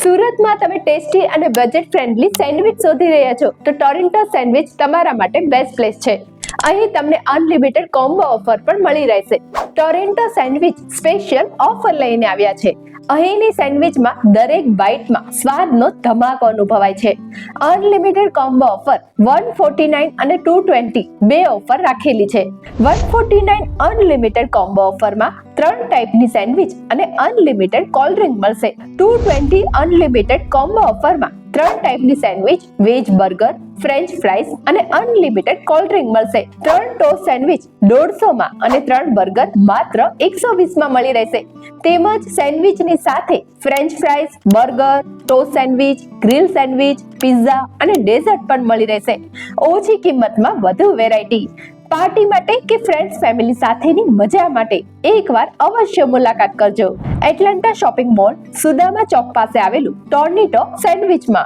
સુરતમાં તમે ટેસ્ટી અને બજેટ ફ્રેન્ડલી સેન્ડવિચ શોધી રહ્યા છો તો ટોરેન્ટો સેન્ડવિચ તમારા માટે બેસ્ટ પ્લેસ છે. અહીં તમને અનલિમિટેડ કોમ્બો ઓફર પણ મળી રહેશે. ટોરેન્ટો સેન્ડવિચ સ્પેશિયલ ઓફર લઈને આવ્યા છે. અહીંની સેન્ડવિચમાં દરેક બાઇટમાં સ્વાદનો ધમાકો અનુભવાય છે. અનલિમિટેડ કોમ્બો ઓફર 149 અને 220 બે ઓફર રાખેલી છે. 149 અનલિમિટેડ કોમ્બો ઓફરમાં 3 ટાઈપની સેન્ડવિચ અને અનલિમિટેડ કોલ્ડ ડ્રિંક મળશે. 220 અનલિમિટેડ કોમ્બો ઓફરમાં 3 ટાઈપની sandwich, veg burger, French fries અને અનલિમિટેડ કોલ્ડ ડ્રિંક મળશે. 3 ટોસ્ટ સેન્ડવિચ 150 માં અને 3 બર્ગર માત્ર 120 માં મળી રહેશે. તેમજ સેન્ડવિચની સાથે French fries, burger, toast sandwich, grill sandwich, pizza અને ડેઝર્ટ પણ મળી રહેશે. ઓછી કિંમતમાં વધુ વેરાયટી. પાર્ટી માટે કે ફ્રેન્ડ્સ ફેમિલી સાથેની મજા માટે એકવાર અવશ્ય મુલાકાત કરજો. એટલાન્ટા શોપિંગ મોલ, સુદામા ચોક પાસે આવેલું ટોર્નિટો સેન્ડવિચમાં.